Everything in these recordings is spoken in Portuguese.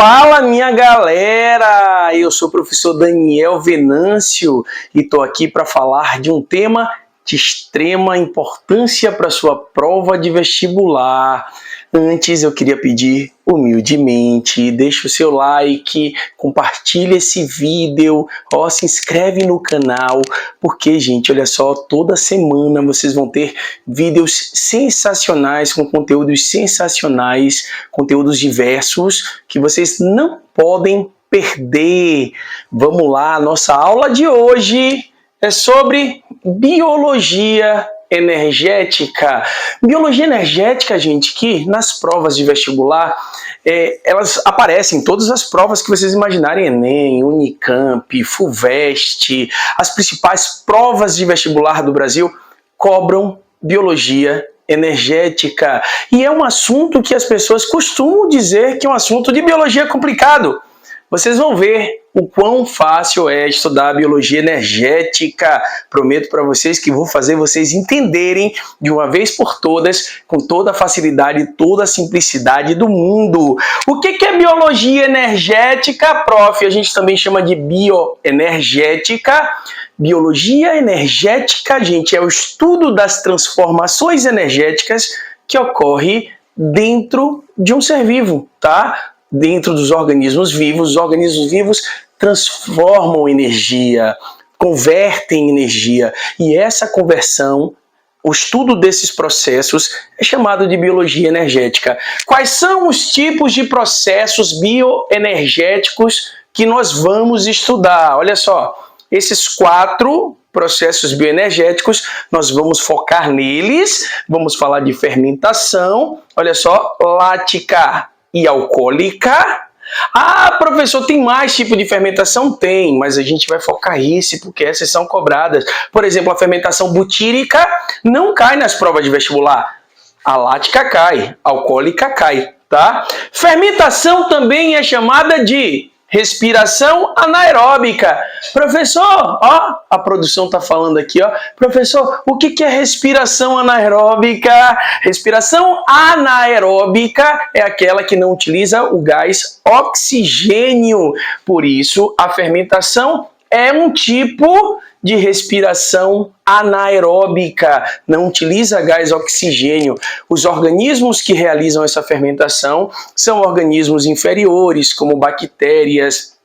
Fala, minha galera! Eu sou o professor Daniel Venâncio e estou aqui para falar de um tema de extrema importância para sua prova de vestibular. Antes, eu queria pedir humildemente, deixa o seu like, compartilha esse vídeo, se inscreve no canal, porque, gente, olha só, toda semana vocês vão ter vídeos sensacionais, com conteúdos sensacionais, conteúdos diversos, que vocês não podem perder. Vamos lá, nossa aula de hoje é sobre biologia energética. Biologia energética, gente, que nas provas de vestibular, elas aparecem em todas as provas que vocês imaginarem, Enem, Unicamp, FUVEST, as principais provas de vestibular do Brasil cobram biologia energética. E é um assunto que as pessoas costumam dizer que é um assunto de biologia complicado. Vocês vão ver o quão fácil é estudar biologia energética. Prometo para vocês que vou fazer vocês entenderem de uma vez por todas, com toda a facilidade e toda a simplicidade do mundo. O que é biologia energética, prof? A gente também chama de bioenergética. Biologia energética, gente, é o estudo das transformações energéticas que ocorre dentro de um ser vivo, tá? Dentro dos organismos vivos. Os organismos vivos transformam energia, convertem energia. E essa conversão, o estudo desses processos é chamado de biologia energética. Quais são os tipos de processos bioenergéticos que nós vamos estudar? Olha só, esses 4 processos bioenergéticos, nós vamos focar neles, vamos falar de fermentação, olha só, lática e alcoólica. Ah, professor, tem mais tipo de fermentação? Tem, mas a gente vai focar nisso porque essas são cobradas. Por exemplo, a fermentação butírica não cai nas provas de vestibular. A lática cai, a alcoólica cai, tá? Fermentação também é chamada de respiração anaeróbica. Professor, a produção está falando aqui, professor, o que é respiração anaeróbica? Respiração anaeróbica é aquela que não utiliza o gás oxigênio. Por isso, a fermentação é um tipo de respiração anaeróbica, não utiliza gás oxigênio. Os organismos que realizam essa fermentação são organismos inferiores, como bactérias,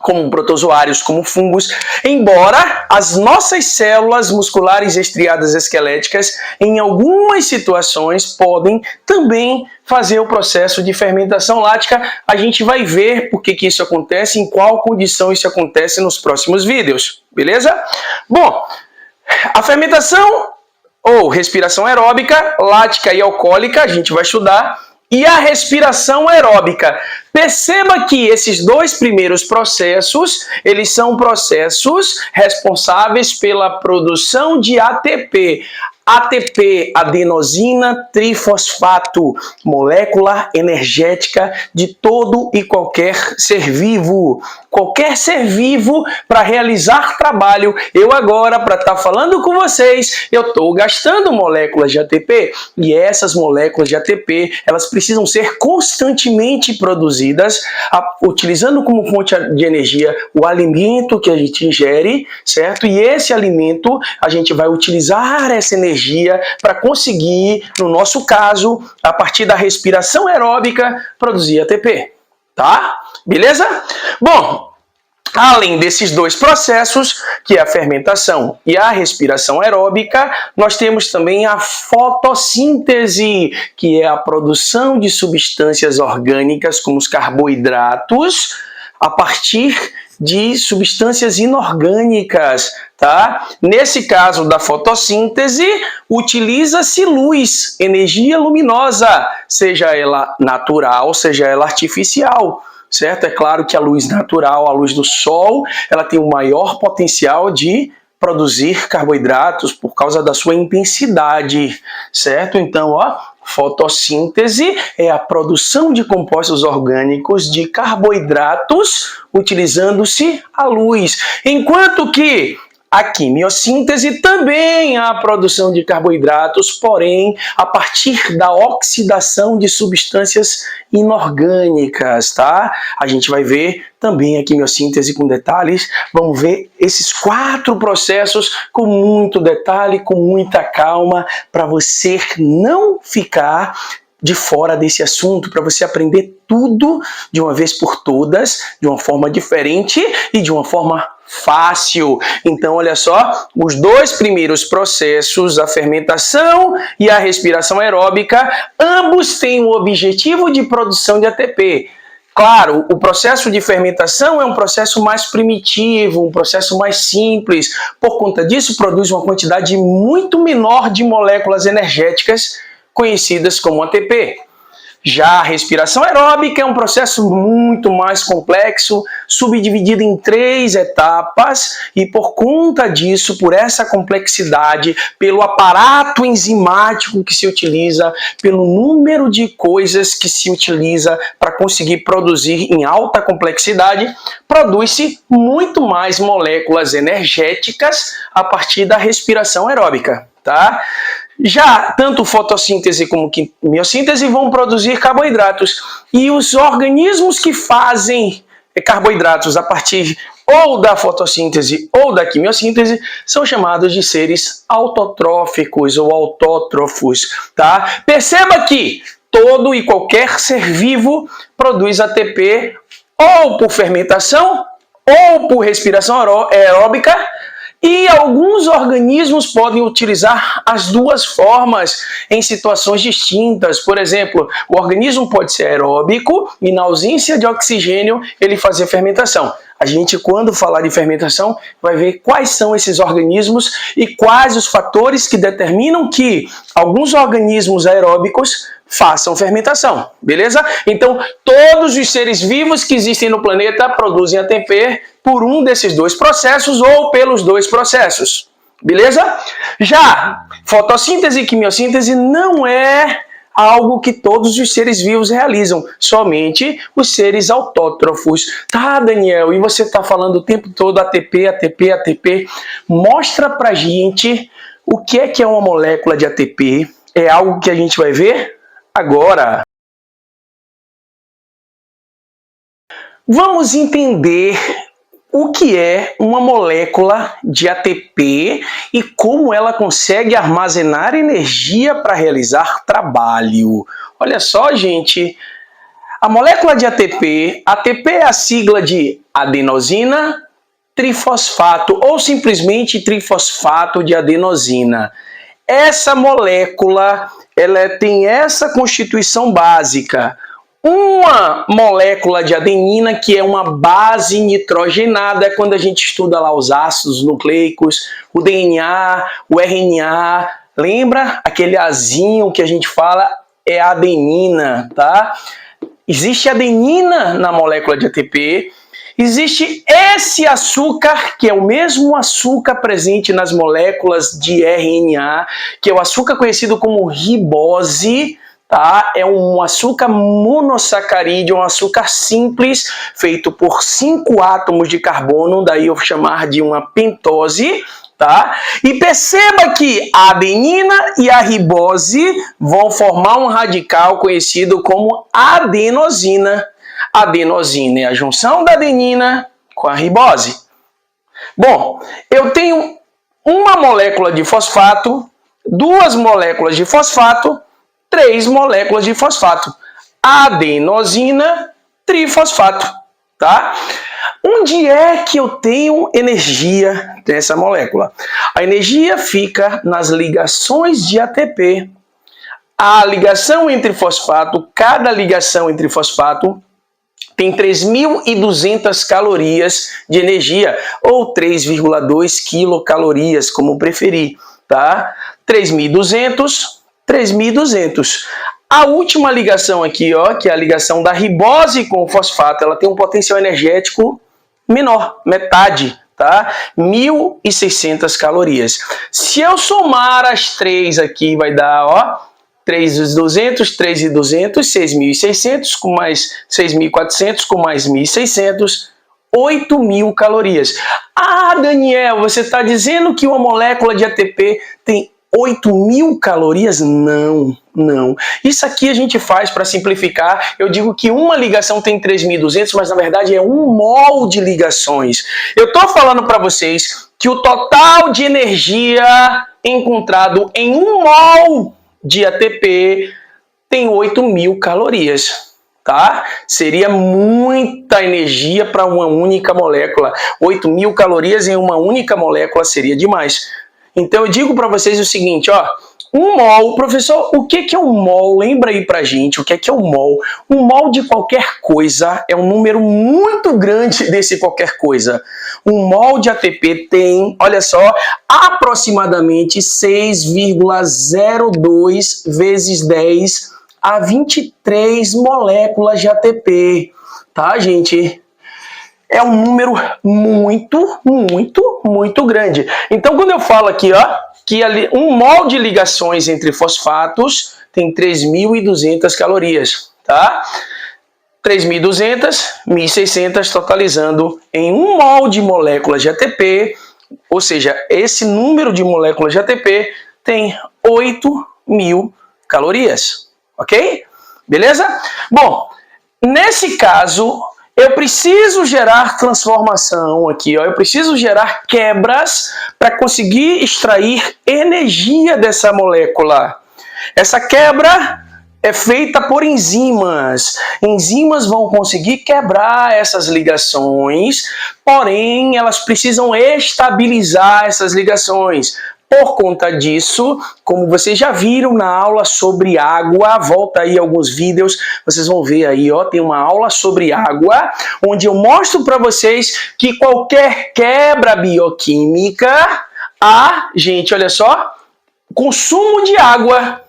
como protozoários, como fungos, embora as nossas células musculares estriadas esqueléticas, em algumas situações, podem também fazer o processo de fermentação lática. A gente vai ver por que isso acontece, em qual condição isso acontece nos próximos vídeos, beleza? Bom, a fermentação ou respiração aeróbica, lática e alcoólica, a gente vai estudar. E a respiração aeróbica. Perceba que esses 2 primeiros processos, eles são processos responsáveis pela produção de ATP. ATP, adenosina trifosfato, molécula energética de todo e qualquer ser vivo. Qualquer ser vivo, para realizar trabalho, eu agora, para estar falando com vocês, eu estou gastando moléculas de ATP. E essas moléculas de ATP, elas precisam ser constantemente produzidas, utilizando como fonte de energia o alimento que a gente ingere, certo? E esse alimento, a gente vai utilizar essa energia para conseguir, no nosso caso, a partir da respiração aeróbica, produzir ATP, tá? Beleza? Bom, além desses 2 processos, que é a fermentação e a respiração aeróbica, nós temos também a fotossíntese, que é a produção de substâncias orgânicas, como os carboidratos, a partir de substâncias inorgânicas, tá? Nesse caso da fotossíntese, utiliza-se luz, energia luminosa, seja ela natural, seja ela artificial, certo? É claro que a luz natural, a luz do sol, ela tem um maior potencial de produzir carboidratos por causa da sua intensidade, certo? Então, fotossíntese é a produção de compostos orgânicos de carboidratos utilizando-se a luz. Enquanto que a quimiossíntese, também a produção de carboidratos, porém a partir da oxidação de substâncias inorgânicas, tá? A gente vai ver também a quimiossíntese com detalhes, vamos ver esses 4 processos com muito detalhe, com muita calma, para você não ficar de fora desse assunto, para você aprender tudo de uma vez por todas, de uma forma diferente e de uma forma fácil. Então, olha só, os 2 primeiros processos, a fermentação e a respiração aeróbica, ambos têm o objetivo de produção de ATP. Claro, o processo de fermentação é um processo mais primitivo, um processo mais simples. Por conta disso, produz uma quantidade muito menor de moléculas energéticas conhecidas como ATP. Já a respiração aeróbica é um processo muito mais complexo, subdividido em 3 etapas, e por conta disso, por essa complexidade, pelo aparato enzimático que se utiliza, pelo número de coisas que se utiliza para conseguir produzir em alta complexidade, produz-se muito mais moléculas energéticas a partir da respiração aeróbica, tá? Já tanto fotossíntese como quimiossíntese vão produzir carboidratos. E os organismos que fazem carboidratos a partir ou da fotossíntese ou da quimiossíntese são chamados de seres autotróficos ou autótrofos, tá? Perceba que todo e qualquer ser vivo produz ATP ou por fermentação ou por respiração aeróbica, e alguns organismos podem utilizar as 2 formas em situações distintas. Por exemplo, o organismo pode ser aeróbico e, na ausência de oxigênio, ele fazer fermentação. A gente, quando falar de fermentação, vai ver quais são esses organismos e quais os fatores que determinam que alguns organismos aeróbicos façam fermentação, beleza? Então, todos os seres vivos que existem no planeta produzem ATP por um desses 2 processos ou pelos 2 processos, beleza? Já fotossíntese e quimiossíntese não é algo que todos os seres vivos realizam, somente os seres autótrofos. Tá, Daniel, e você está falando o tempo todo ATP, ATP, ATP. Mostra pra gente o que é uma molécula de ATP. É algo que a gente vai ver agora. Vamos entender o que é uma molécula de ATP e como ela consegue armazenar energia para realizar trabalho. Olha só, gente, a molécula de ATP, ATP é a sigla de adenosina trifosfato ou simplesmente trifosfato de adenosina. Essa molécula, ela tem essa constituição básica. Uma molécula de adenina, que é uma base nitrogenada, é quando a gente estuda lá os ácidos nucleicos, o DNA, o RNA, lembra? Aquele azinho que a gente fala é a adenina, tá? Existe adenina na molécula de ATP, existe esse açúcar, que é o mesmo açúcar presente nas moléculas de RNA, que é o açúcar conhecido como ribose, tá? É um açúcar monossacarídeo, um açúcar simples, feito por 5 átomos de carbono, daí eu vou chamar de uma pentose, tá? E perceba que a adenina e a ribose vão formar um radical conhecido como adenosina. Adenosina é a junção da adenina com a ribose. Bom, eu tenho uma molécula de fosfato, 2 moléculas de fosfato, 3 moléculas de fosfato. Adenosina trifosfato, tá? Onde é que eu tenho energia dessa molécula? A energia fica nas ligações de ATP. A ligação entre fosfato, cada ligação entre fosfato tem 3.200 calorias de energia, ou 3,2 quilocalorias, como preferir, tá? 3.200, 3.200. A última ligação aqui, ó, que é a ligação da ribose com o fosfato, ela tem um potencial energético menor, metade, tá? 1.600 calorias. Se eu somar as 3 aqui, vai dar, ó, 3.200, 3.200, 6.600, com mais 6.400, com mais 1.600, 8.000 calorias. Ah, Daniel, você está dizendo que uma molécula de ATP tem 8.000 calorias? Não, não. Isso aqui a gente faz para simplificar. Eu digo que uma ligação tem 3.200, mas na verdade é 1 mol de ligações. Eu estou falando para vocês que o total de energia encontrado em 1 mol de ATP tem 8.000 calorias. Tá? Seria muita energia para uma única molécula. 8.000 calorias em uma única molécula seria demais. Então eu digo para vocês o seguinte, ó, 1 mol, professor, o que é 1 mol? Lembra aí pra gente o que é 1 mol? 1 mol de qualquer coisa é um número muito grande desse qualquer coisa. 1 mol de ATP tem, olha só, aproximadamente 6,02 vezes 10 a 23 moléculas de ATP, tá, gente? É um número muito, muito, muito grande. Então, quando eu falo aqui, ó, que 1 mol de ligações entre fosfatos tem 3.200 calorias, tá? 3.200, 1.600, totalizando em 1 mol de moléculas de ATP, ou seja, esse número de moléculas de ATP tem 8.000 calorias. Ok? Beleza? Bom, nesse caso, eu preciso gerar transformação aqui, ó. Eu preciso gerar quebras para conseguir extrair energia dessa molécula. Essa quebra é feita por enzimas. Enzimas vão conseguir quebrar essas ligações, porém, elas precisam estabilizar essas ligações. Por conta disso, como vocês já viram na aula sobre água, volta aí alguns vídeos, vocês vão ver aí, ó, tem uma aula sobre água, onde eu mostro para vocês que qualquer quebra bioquímica, gente, olha só, consumo de água.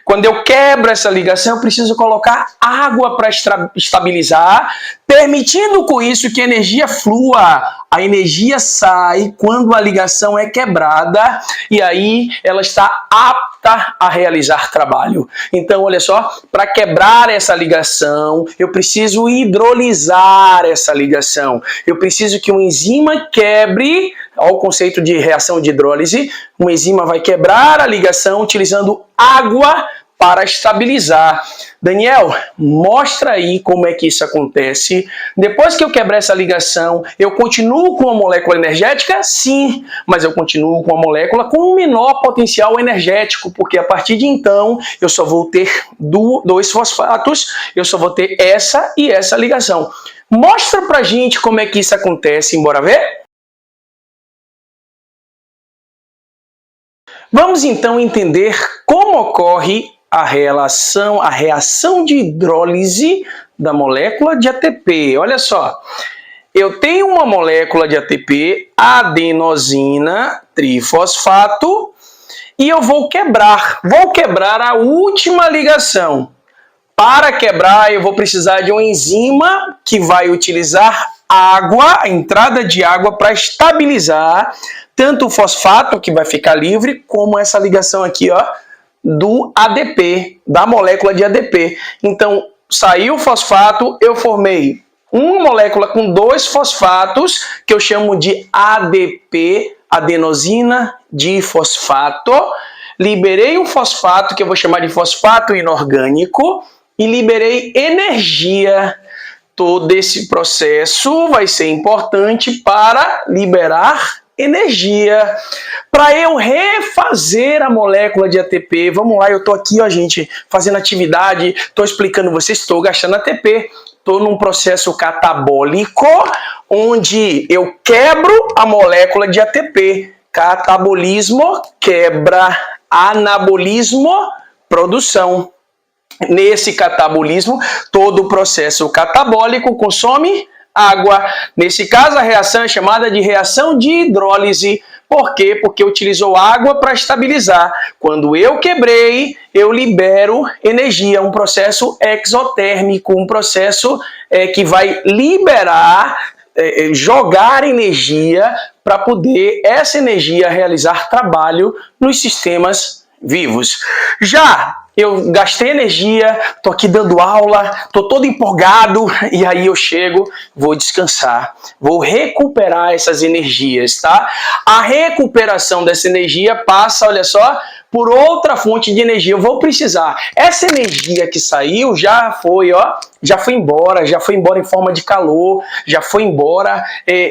Quando eu quebro essa ligação, eu preciso colocar água para estabilizar, permitindo com isso que a energia flua. A energia sai quando a ligação é quebrada e aí ela está apta a realizar trabalho. Então, olha só, para quebrar essa ligação, eu preciso hidrolisar essa ligação. Eu preciso que uma enzima quebre, ao conceito de reação de hidrólise, uma enzima vai quebrar a ligação utilizando água para estabilizar. Daniel, mostra aí como é que isso acontece. Depois que eu quebrar essa ligação, eu continuo com a molécula energética? Sim, mas eu continuo com a molécula com um menor potencial energético, porque a partir de então eu só vou ter 2 fosfatos, eu só vou ter essa e essa ligação. Mostra pra gente como é que isso acontece, bora ver? Vamos então entender como ocorre a reação de hidrólise da molécula de ATP. Olha só, eu tenho uma molécula de ATP, adenosina trifosfato, e eu vou quebrar a última ligação. Para quebrar, eu vou precisar de uma enzima que vai utilizar água, a entrada de água, para estabilizar tanto o fosfato, que vai ficar livre, como essa ligação aqui, ó, do ADP, da molécula de ADP. Então, saiu o fosfato, eu formei uma molécula com 2 fosfatos, que eu chamo de ADP, adenosina difosfato. Liberei um fosfato, que eu vou chamar de fosfato inorgânico, e liberei energia. Todo esse processo vai ser importante para liberar energia. Para eu refazer a molécula de ATP, vamos lá, eu estou aqui, ó, gente, fazendo atividade, estou explicando vocês, estou gastando ATP, estou num processo catabólico, onde eu quebro a molécula de ATP. Catabolismo, quebra, anabolismo, produção. Nesse catabolismo, todo o processo catabólico consome água. Nesse caso, a reação é chamada de reação de hidrólise. Por quê? Porque utilizou água para estabilizar. Quando eu quebrei, eu libero energia, um processo exotérmico, um processo que vai liberar, jogar energia para poder essa energia realizar trabalho nos sistemas vivos. Já eu gastei energia, tô aqui dando aula, tô todo empolgado e aí eu chego, vou descansar, vou recuperar essas energias, tá? A recuperação dessa energia passa, olha só, por outra fonte de energia. Eu vou precisar. Essa energia que saiu já foi, ó, já foi embora em forma de calor, já foi embora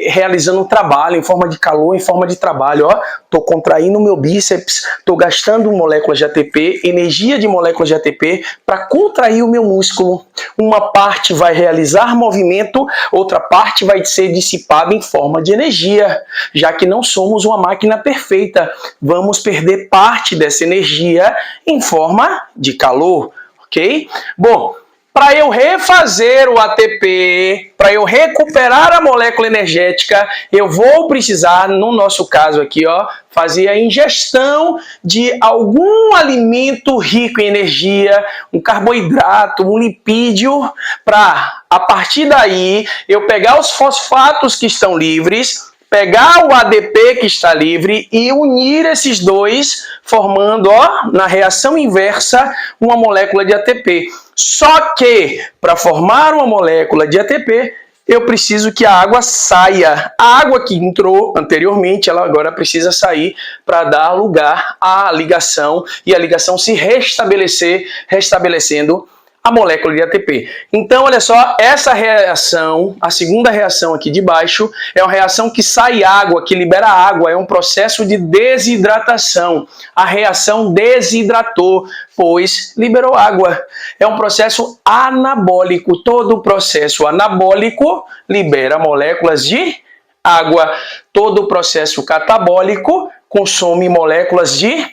realizando um trabalho em forma de calor, em forma de trabalho, ó. Tô contraindo o meu bíceps, tô gastando moléculas de ATP, energia de moléculas de ATP para contrair o meu músculo. Uma parte vai realizar movimento, outra parte vai ser dissipada em forma de energia. Já que não somos uma máquina perfeita, vamos perder parte dessa energia em forma de calor, ok? Bom, para eu refazer o ATP, para eu recuperar a molécula energética, eu vou precisar, no nosso caso aqui, ó, fazer a ingestão de algum alimento rico em energia, um carboidrato, um lipídio, para, a partir daí, eu pegar os fosfatos que estão livres, pegar o ADP que está livre e unir esses dois, formando, ó, na reação inversa, uma molécula de ATP. Só que, para formar uma molécula de ATP, eu preciso que a água saia. A água que entrou anteriormente, ela agora precisa sair para dar lugar à ligação e a ligação se restabelecer, restabelecendo a molécula de ATP. Então, olha só, essa reação, a segunda reação aqui de baixo, é uma reação que sai água, que libera água, é um processo de desidratação. A reação desidratou, pois liberou água. É um processo anabólico. Todo processo anabólico libera moléculas de água. Todo processo catabólico consome moléculas de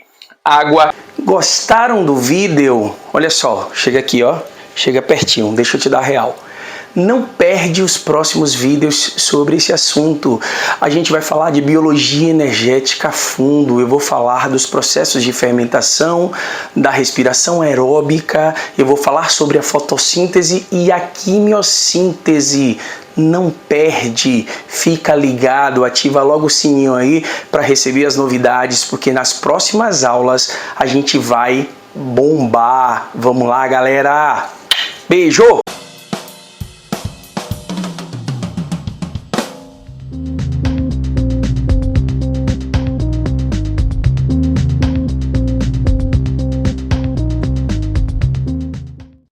água. Gostaram do vídeo? Olha só, chega aqui, ó, chega pertinho, deixa eu te dar a real. Não perde os próximos vídeos sobre esse assunto. A gente vai falar de biologia energética a fundo. Eu vou falar dos processos de fermentação, da respiração aeróbica, eu vou falar sobre a fotossíntese e a quimiossíntese. Não perde, fica ligado, ativa logo o sininho aí para receber as novidades, porque nas próximas aulas a gente vai bombar. Vamos lá, galera! Beijo!